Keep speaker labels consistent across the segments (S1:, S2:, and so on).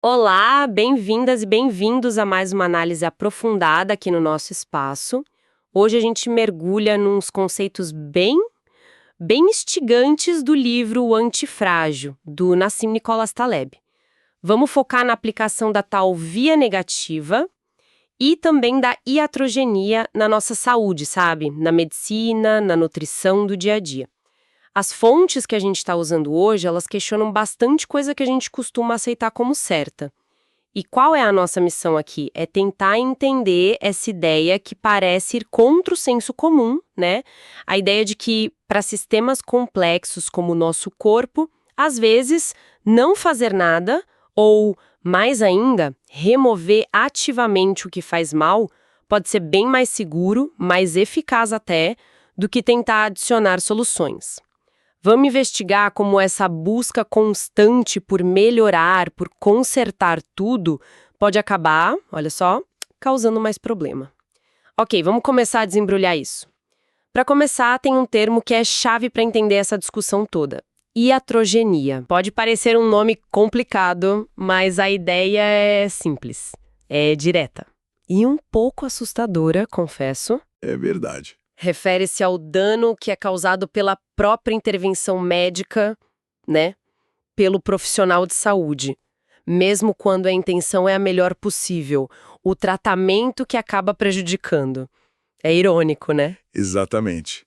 S1: Olá, bem-vindas e bem-vindos a mais uma análise aprofundada aqui no nosso espaço. Hoje a gente mergulha nos conceitos bem instigantes do livro O Antifrágil, do Nassim Nicholas Taleb. Vamos focar na aplicação da tal via negativa e também da iatrogenia na nossa saúde, sabe? Na medicina, na nutrição do dia a dia. As fontes que a gente está usando hoje, elas questionam bastante coisa que a gente costuma aceitar como certa. E qual é a nossa missão aqui? É tentar entender essa ideia que parece ir contra o senso comum, né? A ideia de que, para sistemas complexos como o nosso corpo, às vezes, não fazer nada, ou, mais ainda, remover ativamente o que faz mal, pode ser bem mais seguro, mais eficaz até, do que tentar adicionar soluções. Vamos investigar como essa busca constante por melhorar, por consertar tudo, pode acabar, olha só, causando mais problema. Ok, vamos começar a desembrulhar isso. Para começar, tem um termo que é chave para entender essa discussão toda. Iatrogenia. Pode parecer um nome complicado, mas a ideia é simples, é direta. E um pouco assustadora, confesso.
S2: É verdade.
S1: Refere-se ao dano que é causado pela própria intervenção médica, né? Pelo profissional de saúde. Mesmo quando a intenção é a melhor possível. O tratamento que acaba prejudicando. É irônico, né?
S2: Exatamente.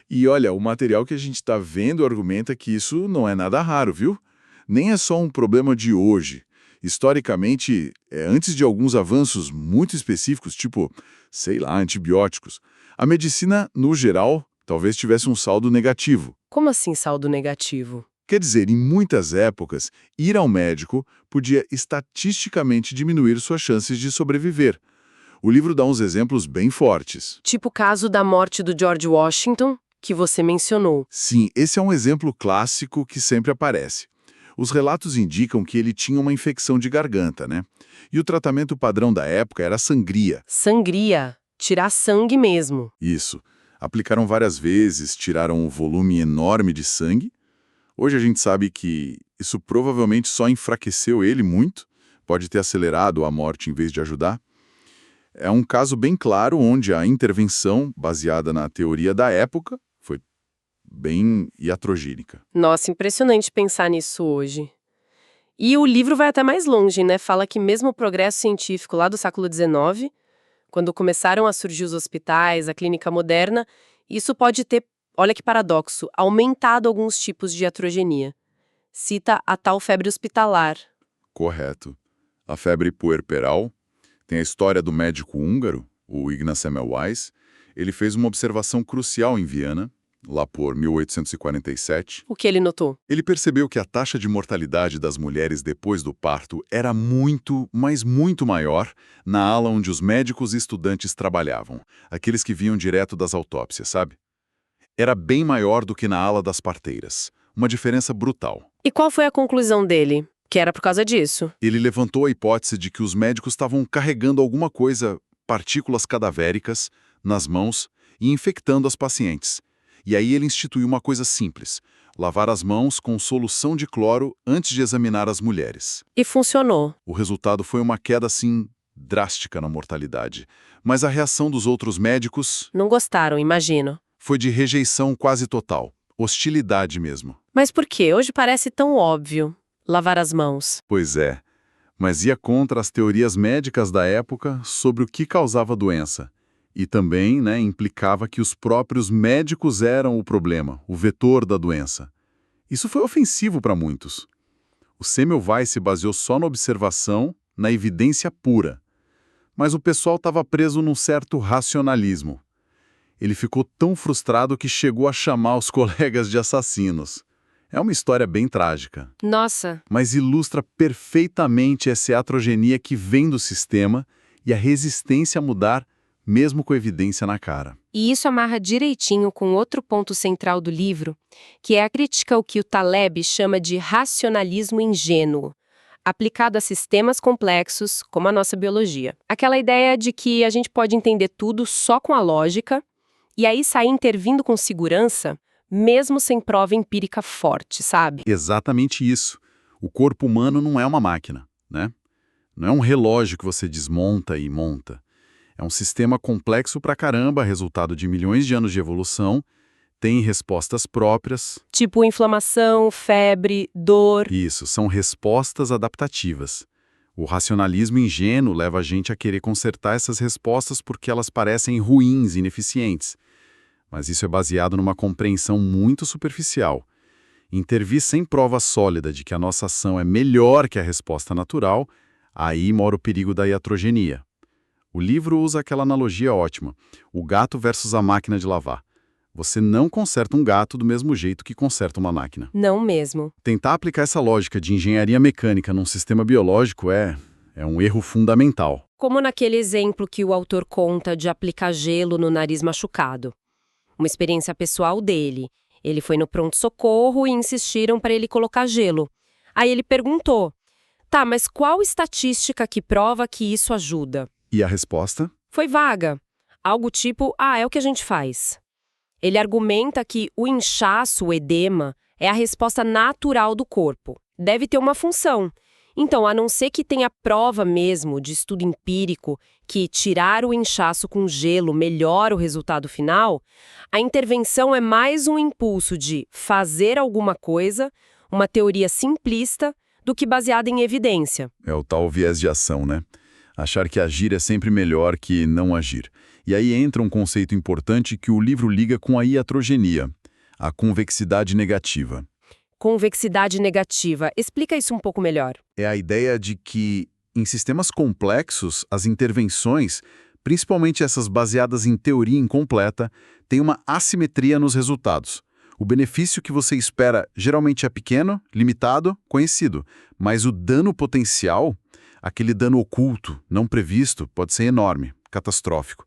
S2: E olha, o material que a gente está vendo argumenta que isso não é nada raro, viu? Nem é só um problema de hoje. Historicamente, antes de alguns avanços muito específicos, tipo, sei lá, antibióticos, a medicina, no geral, talvez tivesse um saldo negativo.
S1: Como assim saldo negativo?
S2: Quer dizer, em muitas épocas, ir ao médico podia estatisticamente diminuir suas chances de sobreviver. O livro dá uns exemplos bem fortes.
S1: Tipo o caso da morte do George Washington, que você mencionou.
S2: Sim, esse é um exemplo clássico que sempre aparece. Os relatos indicam que ele tinha uma infecção de garganta, né? E o tratamento padrão da época era sangria.
S1: Sangria. Tirar sangue mesmo.
S2: Isso. Aplicaram várias vezes, tiraram um volume enorme de sangue. Hoje a gente sabe que isso provavelmente só enfraqueceu ele muito, pode ter acelerado a morte em vez de ajudar. É um caso bem claro onde a intervenção, baseada na teoria da época, foi bem iatrogênica.
S1: Nossa, impressionante pensar nisso hoje. E o livro vai até mais longe, né? Fala que mesmo o progresso científico lá do século XIX, quando começaram a surgir os hospitais, a clínica moderna, isso pode ter, olha que paradoxo, aumentado alguns tipos de iatrogenia. Cita a tal febre hospitalar.
S2: Correto. A febre puerperal tem a história do médico húngaro, o Ignaz Semmelweis. Ele fez uma observação crucial em Viena, lá por 1847.
S1: O que ele notou?
S2: Ele percebeu que a taxa de mortalidade das mulheres depois do parto era muito, mas muito maior na ala onde os médicos e estudantes trabalhavam, aqueles que vinham direto das autópsias, sabe? Era bem maior do que na ala das parteiras. Uma diferença brutal.
S1: E qual foi a conclusão dele? Que era por causa disso.
S2: Ele levantou a hipótese de que os médicos estavam carregando alguma coisa, partículas cadavéricas, nas mãos e infectando as pacientes. E aí ele instituiu uma coisa simples: lavar as mãos com solução de cloro antes de examinar as mulheres.
S1: E funcionou.
S2: O resultado foi uma queda, assim, drástica na mortalidade. Mas a reação dos outros médicos
S1: Não gostaram, imagino.
S2: foi de rejeição quase total. Hostilidade mesmo.
S1: Mas por quê? Hoje parece tão óbvio. Lavar as mãos.
S2: Pois é. Mas ia contra as teorias médicas da época sobre o que causava a doença. E também, implicava que os próprios médicos eram o problema, o vetor da doença. Isso foi ofensivo para muitos. O Semmelweis se baseou só na observação, na evidência pura. Mas o pessoal estava preso num certo racionalismo. Ele ficou tão frustrado que chegou a chamar os colegas de assassinos. É uma história bem trágica.
S1: Nossa.
S2: Mas ilustra perfeitamente essa iatrogenia que vem do sistema e a resistência a mudar, mesmo com evidência na cara.
S1: E isso amarra direitinho com outro ponto central do livro, que é a crítica ao que o Taleb chama de racionalismo ingênuo, aplicado a sistemas complexos, como a nossa biologia. Aquela ideia de que a gente pode entender tudo só com a lógica e aí sair intervindo com segurança, mesmo sem prova empírica forte, sabe?
S2: Exatamente isso. O corpo humano não é uma máquina, né? Não é um relógio que você desmonta e monta. É um sistema complexo pra caramba, resultado de milhões de anos de evolução, tem respostas próprias.
S1: Tipo inflamação, febre, dor.
S2: Isso, são respostas adaptativas. O racionalismo ingênuo leva a gente a querer consertar essas respostas porque elas parecem ruins, ineficientes. Mas isso é baseado numa compreensão muito superficial. Intervir sem prova sólida de que a nossa ação é melhor que a resposta natural, aí mora o perigo da iatrogenia. O livro usa aquela analogia ótima, o gato versus a máquina de lavar. Você não conserta um gato do mesmo jeito que conserta uma máquina.
S1: Não mesmo.
S2: Tentar aplicar essa lógica de engenharia mecânica num sistema biológico é um erro fundamental.
S1: Como naquele exemplo que o autor conta de aplicar gelo no nariz machucado. Uma experiência pessoal dele. Ele foi no pronto-socorro e insistiram para ele colocar gelo. Aí ele perguntou, tá, mas qual estatística que prova que isso ajuda?
S2: E a resposta?
S1: Foi vaga. Algo tipo, é o que a gente faz. Ele argumenta que o inchaço, o edema, é a resposta natural do corpo. Deve ter uma função. Então, a não ser que tenha prova mesmo de estudo empírico que tirar o inchaço com gelo melhora o resultado final, a intervenção é mais um impulso de fazer alguma coisa, uma teoria simplista, do que baseada em evidência.
S2: É o tal viés de ação, né? Achar que agir é sempre melhor que não agir. E aí entra um conceito importante que o livro liga com a iatrogenia, a convexidade negativa.
S1: Convexidade negativa. Explica isso um pouco melhor.
S2: É a ideia de que, em sistemas complexos, as intervenções, principalmente essas baseadas em teoria incompleta, têm uma assimetria nos resultados. O benefício que você espera geralmente é pequeno, limitado, conhecido, mas o dano potencial, aquele dano oculto, não previsto, pode ser enorme, catastrófico.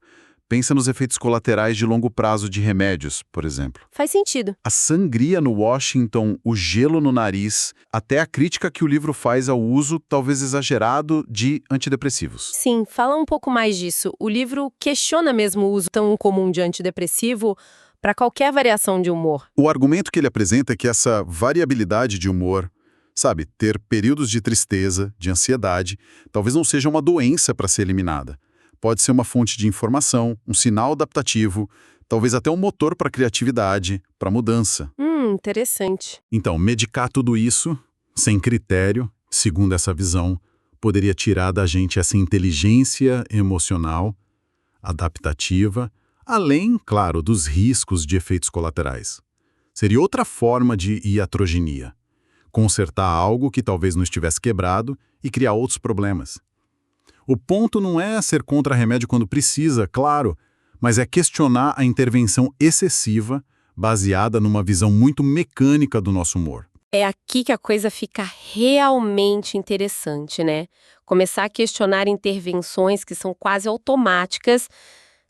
S2: Pensa nos efeitos colaterais de longo prazo de remédios, por exemplo.
S1: Faz sentido.
S2: A sangria no Washington, o gelo no nariz, até a crítica que o livro faz ao uso, talvez exagerado, de antidepressivos.
S1: Sim, fala um pouco mais disso. O livro questiona mesmo o uso tão comum de antidepressivo para qualquer variação de humor.
S2: O argumento que ele apresenta é que essa variabilidade de humor, sabe, ter períodos de tristeza, de ansiedade, talvez não seja uma doença para ser eliminada. Pode ser uma fonte de informação, um sinal adaptativo, talvez até um motor para criatividade, para mudança.
S1: Interessante.
S2: Então, medicar tudo isso, sem critério, segundo essa visão, poderia tirar da gente essa inteligência emocional, adaptativa, além, claro, dos riscos de efeitos colaterais. Seria outra forma de iatrogenia. Consertar algo que talvez não estivesse quebrado e criar outros problemas. O ponto não é ser contra remédio quando precisa, claro, mas é questionar a intervenção excessiva baseada numa visão muito mecânica do nosso humor.
S1: É aqui que a coisa fica realmente interessante, né? Começar a questionar intervenções que são quase automáticas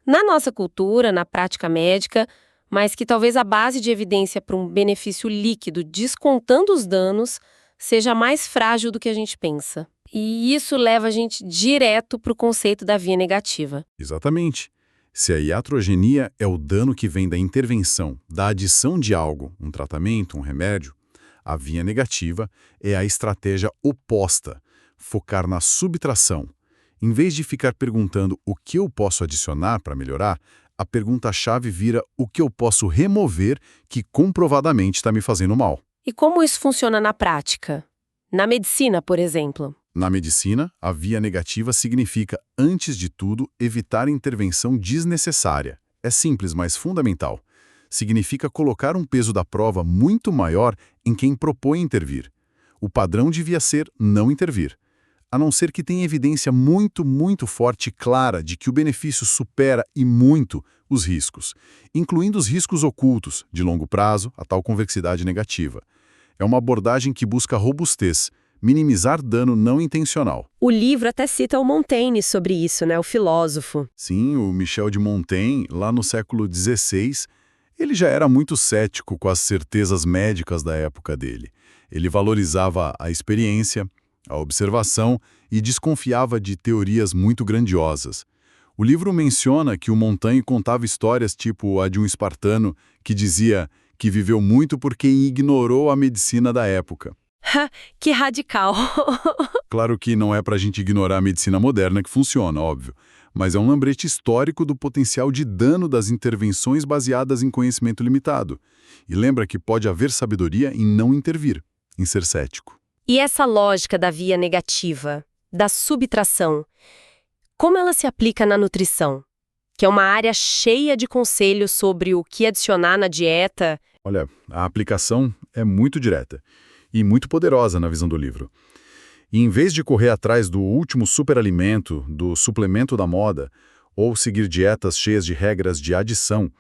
S1: na nossa cultura, na prática médica, mas que talvez a base de evidência para um benefício líquido, descontando os danos, seja mais frágil do que a gente pensa. E isso leva a gente direto para o conceito da via negativa.
S2: Exatamente. Se a iatrogenia é o dano que vem da intervenção, da adição de algo, um tratamento, um remédio, a via negativa é a estratégia oposta, focar na subtração. Em vez de ficar perguntando o que eu posso adicionar para melhorar, a pergunta-chave vira o que eu posso remover que comprovadamente está me fazendo mal.
S1: E como isso funciona na prática? Na medicina, por exemplo.
S2: Na medicina, a via negativa significa, antes de tudo, evitar intervenção desnecessária. É simples, mas fundamental. Significa colocar um peso da prova muito maior em quem propõe intervir. O padrão devia ser não intervir. A não ser que tenha evidência muito, muito forte e clara de que o benefício supera e muito os riscos, incluindo os riscos ocultos, de longo prazo, a tal convexidade negativa. É uma abordagem que busca robustez, minimizar dano não intencional.
S1: O livro até cita o Montaigne sobre isso, né? O filósofo.
S2: Sim, o Michel de Montaigne, lá no século XVI, ele já era muito cético com as certezas médicas da época dele. Ele valorizava a experiência, a observação e desconfiava de teorias muito grandiosas. O livro menciona que o Montaigne contava histórias tipo a de um espartano que dizia que viveu muito porque ignorou a medicina da época.
S1: Que radical!
S2: Claro que não é para a gente ignorar a medicina moderna que funciona, óbvio, mas é um lembrete histórico do potencial de dano das intervenções baseadas em conhecimento limitado. E lembra que pode haver sabedoria em não intervir, em ser cético.
S1: E essa lógica da via negativa, da subtração, como ela se aplica na nutrição? Que é uma área cheia de conselhos sobre o que adicionar na dieta.
S2: Olha, a aplicação é muito direta e muito poderosa na visão do livro. E em vez de correr atrás do último superalimento, do suplemento da moda, ou seguir dietas cheias de regras de adição,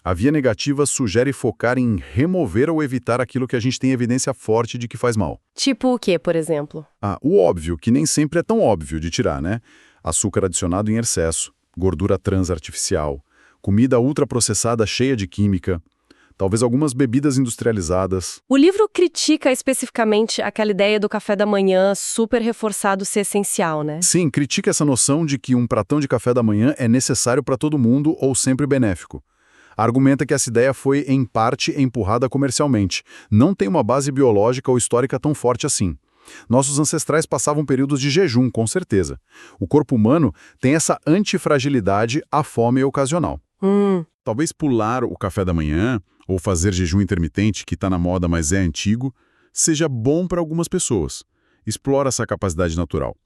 S2: a via negativa sugere focar em remover ou evitar aquilo que a gente tem evidência forte de que faz mal.
S1: Tipo o quê, por exemplo?
S2: O óbvio, que nem sempre é tão óbvio de tirar, né? Açúcar adicionado em excesso, gordura trans artificial, comida ultraprocessada cheia de química, talvez algumas bebidas industrializadas.
S1: O livro critica especificamente aquela ideia do café da manhã super reforçado ser essencial, né?
S2: Sim, critica essa noção de que um pratão de café da manhã é necessário para todo mundo ou sempre benéfico. Argumenta que essa ideia foi, em parte, empurrada comercialmente. Não tem uma base biológica ou histórica tão forte assim. Nossos ancestrais passavam períodos de jejum, com certeza. O corpo humano tem essa antifragilidade à fome ocasional. Talvez pular o café da manhã ou fazer jejum intermitente, que está na moda, mas é antigo, seja bom para algumas pessoas. Explora essa capacidade natural.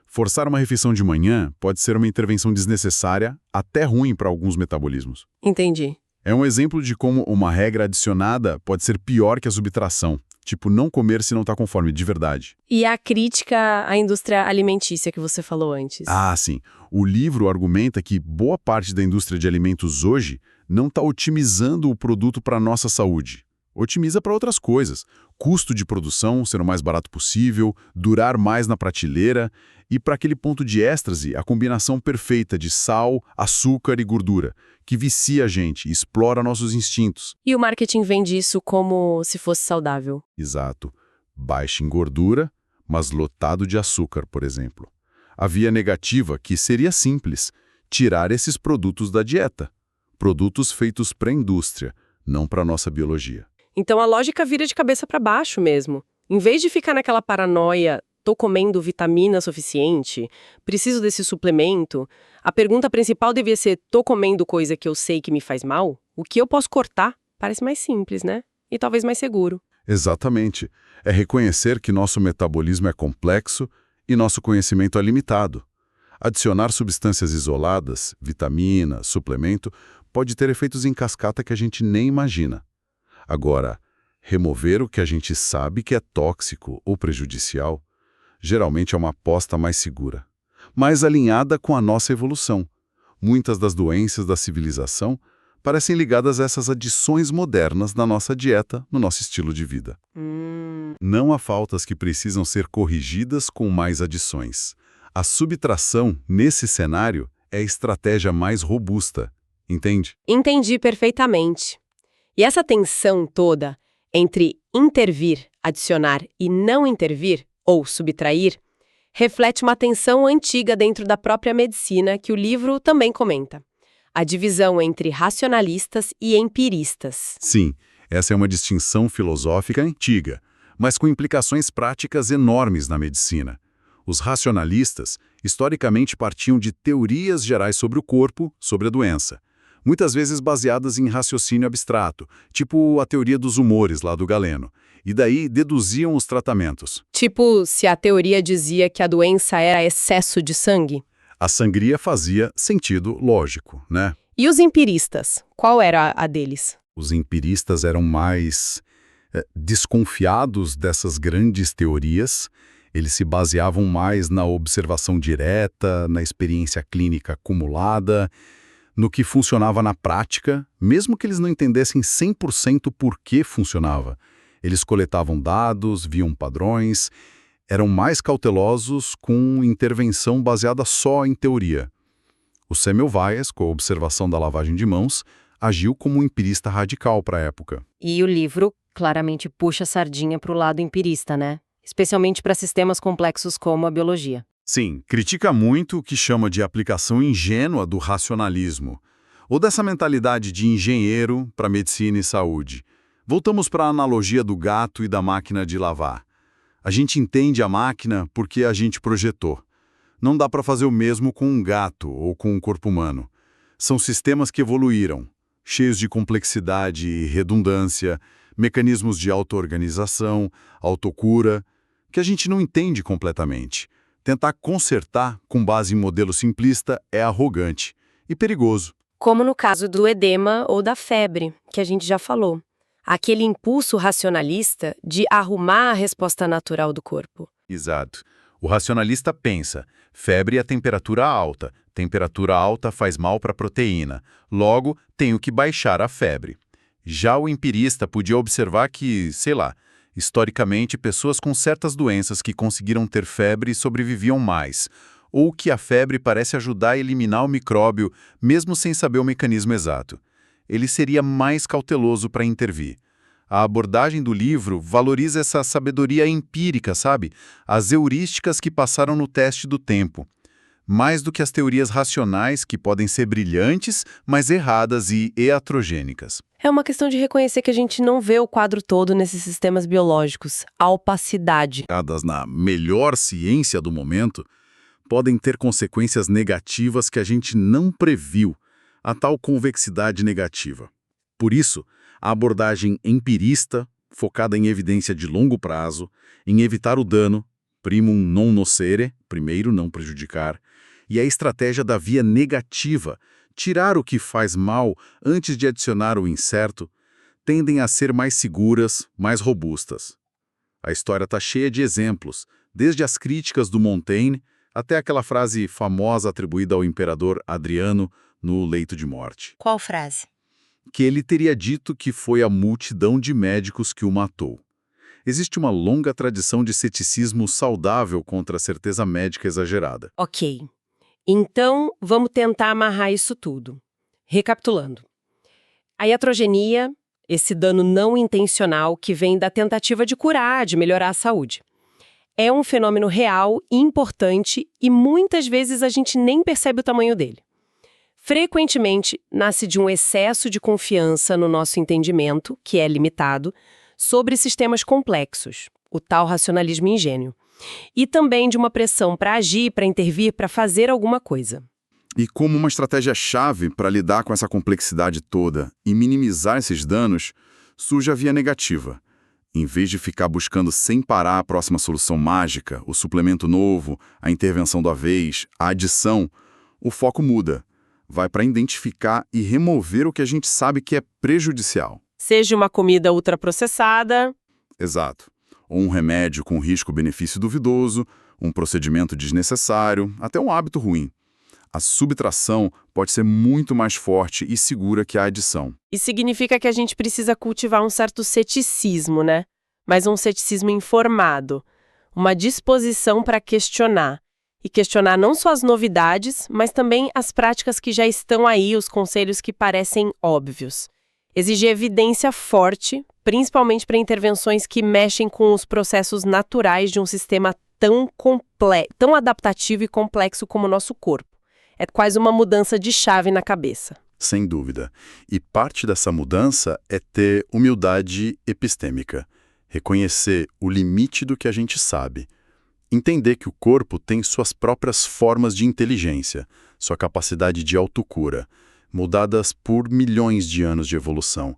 S2: Forçar uma refeição de manhã pode ser uma intervenção desnecessária, até ruim para alguns metabolismos.
S1: Entendi.
S2: É um exemplo de como uma regra adicionada pode ser pior que a subtração. Tipo, não comer se não está conforme, de verdade.
S1: E a crítica à indústria alimentícia que você falou antes?
S2: Sim. O livro argumenta que boa parte da indústria de alimentos hoje não está otimizando o produto para a nossa saúde. Otimiza para outras coisas. Custo de produção, ser o mais barato possível, durar mais na prateleira e para aquele ponto de êxtase, a combinação perfeita de sal, açúcar e gordura, que vicia a gente, explora nossos instintos.
S1: E o marketing vende isso como se fosse saudável.
S2: Exato. Baixo em gordura, mas lotado de açúcar, por exemplo. A via negativa, que seria simples, tirar esses produtos da dieta. Produtos feitos para a indústria, não para a nossa biologia.
S1: Então a lógica vira de cabeça para baixo mesmo. Em vez de ficar naquela paranoia, tô comendo vitamina suficiente, preciso desse suplemento, a pergunta principal devia ser, tô comendo coisa que eu sei que me faz mal? O que eu posso cortar? Parece mais simples, né? E talvez mais seguro.
S2: Exatamente. É reconhecer que nosso metabolismo é complexo e nosso conhecimento é limitado. Adicionar substâncias isoladas, vitamina, suplemento, pode ter efeitos em cascata que a gente nem imagina. Agora, remover o que a gente sabe que é tóxico ou prejudicial, geralmente é uma aposta mais segura, mais alinhada com a nossa evolução. Muitas das doenças da civilização parecem ligadas a essas adições modernas na nossa dieta, no nosso estilo de vida. Não há faltas que precisam ser corrigidas com mais adições. A subtração, nesse cenário, é a estratégia mais robusta. Entende?
S1: Entendi perfeitamente. E essa tensão toda entre intervir, adicionar e não intervir, ou subtrair, reflete uma tensão antiga dentro da própria medicina que o livro também comenta. A divisão entre racionalistas e empiristas.
S2: Sim, essa é uma distinção filosófica antiga, mas com implicações práticas enormes na medicina. Os racionalistas, historicamente, partiam de teorias gerais sobre o corpo, sobre a doença, muitas vezes baseadas em raciocínio abstrato, tipo a teoria dos humores lá do Galeno, e daí deduziam os tratamentos.
S1: Tipo, se a teoria dizia que a doença era excesso de sangue?
S2: A sangria fazia sentido lógico, né?
S1: E os empiristas? Qual era a deles?
S2: Os empiristas eram mais desconfiados dessas grandes teorias. Eles se baseavam mais na observação direta, na experiência clínica acumulada, no que funcionava na prática, mesmo que eles não entendessem 100% por que funcionava. Eles coletavam dados, viam padrões, eram mais cautelosos com intervenção baseada só em teoria. O Semmelweis, com a observação da lavagem de mãos, agiu como um empirista radical para a época.
S1: E o livro claramente puxa a sardinha para o lado empirista, né? Especialmente para sistemas complexos como a biologia.
S2: Sim, critica muito o que chama de aplicação ingênua do racionalismo, ou dessa mentalidade de engenheiro para medicina e saúde. Voltamos para a analogia do gato e da máquina de lavar. A gente entende a máquina porque a gente projetou. Não dá para fazer o mesmo com um gato ou com um corpo humano. São sistemas que evoluíram, cheios de complexidade e redundância, mecanismos de auto-organização, autocura, que a gente não entende completamente. Tentar consertar com base em modelo simplista é arrogante e perigoso.
S1: Como no caso do edema ou da febre, que a gente já falou. Aquele impulso racionalista de arrumar a resposta natural do corpo.
S2: Exato. O racionalista pensa, febre é temperatura alta faz mal para a proteína, logo tenho que baixar a febre. Já o empirista podia observar que, sei lá, historicamente pessoas com certas doenças que conseguiram ter febre sobreviviam mais, ou que a febre parece ajudar a eliminar o micróbio mesmo sem saber o mecanismo exato. Ele seria mais cauteloso para intervir. A abordagem do livro valoriza essa sabedoria empírica, sabe? As heurísticas que passaram no teste do tempo. Mais do que as teorias racionais que podem ser brilhantes, mas erradas e iatrogênicas.
S1: É uma questão de reconhecer que a gente não vê o quadro todo nesses sistemas biológicos. A opacidade.
S2: Na melhor ciência do momento, podem ter consequências negativas que a gente não previu, a tal convexidade negativa. Por isso, a abordagem empirista, focada em evidência de longo prazo, em evitar o dano, primum non nocere, primeiro não prejudicar, e a estratégia da via negativa, tirar o que faz mal antes de adicionar o incerto, tendem a ser mais seguras, mais robustas. A história está cheia de exemplos, desde as críticas do Montaigne até aquela frase famosa atribuída ao imperador Adriano no leito de morte.
S3: Qual frase?
S2: Que ele teria dito que foi a multidão de médicos que o matou. Existe uma longa tradição de ceticismo saudável contra a certeza médica exagerada.
S1: Ok. Então, vamos tentar amarrar isso tudo. Recapitulando. A iatrogenia, esse dano não intencional que vem da tentativa de curar, de melhorar a saúde. É um fenômeno real, importante e muitas vezes a gente nem percebe o tamanho dele. Frequentemente, nasce de um excesso de confiança no nosso entendimento, que é limitado, sobre sistemas complexos, o tal racionalismo ingênuo, e também de uma pressão para agir, para intervir, para fazer alguma coisa.
S2: E como uma estratégia-chave para lidar com essa complexidade toda e minimizar esses danos, surge a via negativa. Em vez de ficar buscando sem parar a próxima solução mágica, o suplemento novo, a intervenção da vez, a adição, o foco muda. Vai para identificar e remover o que a gente sabe que é prejudicial.
S1: Seja uma comida ultraprocessada.
S2: Exato. Ou um remédio com risco-benefício duvidoso, um procedimento desnecessário, até um hábito ruim. A subtração pode ser muito mais forte e segura que a adição.
S1: Isso significa que a gente precisa cultivar um certo ceticismo, né? Mas um ceticismo informado. Uma disposição para questionar. E questionar não só as novidades, mas também as práticas que já estão aí, os conselhos que parecem óbvios. Exigir evidência forte, principalmente para intervenções que mexem com os processos naturais de um sistema tão adaptativo e complexo como o nosso corpo. É quase uma mudança de chave na cabeça.
S2: Sem dúvida. E parte dessa mudança é ter humildade epistêmica. Reconhecer o limite do que a gente sabe. Entender que o corpo tem suas próprias formas de inteligência, sua capacidade de autocura, mudadas por milhões de anos de evolução.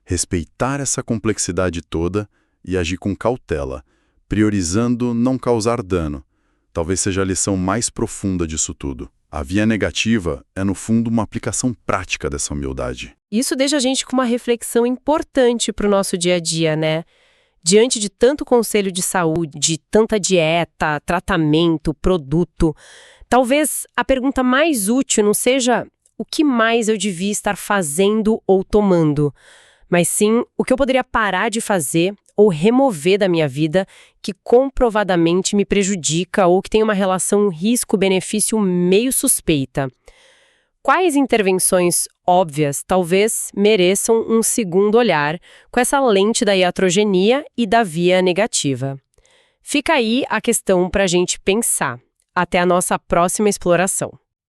S2: Respeitar essa complexidade toda e agir com cautela, priorizando não causar dano. Talvez seja a lição mais profunda disso tudo. A via negativa é, no fundo, uma aplicação prática dessa humildade.
S1: Isso deixa a gente com uma reflexão importante para o nosso dia a dia, né? Diante de tanto conselho de saúde, de tanta dieta, tratamento, produto, talvez a pergunta mais útil não seja o que mais eu devia estar fazendo ou tomando, mas sim o que eu poderia parar de fazer ou remover da minha vida que comprovadamente me prejudica ou que tem uma relação risco-benefício meio suspeita. Quais intervenções óbvias talvez mereçam um segundo olhar com essa lente da iatrogenia e da via negativa? Fica aí a questão para a gente pensar. Até a nossa próxima exploração.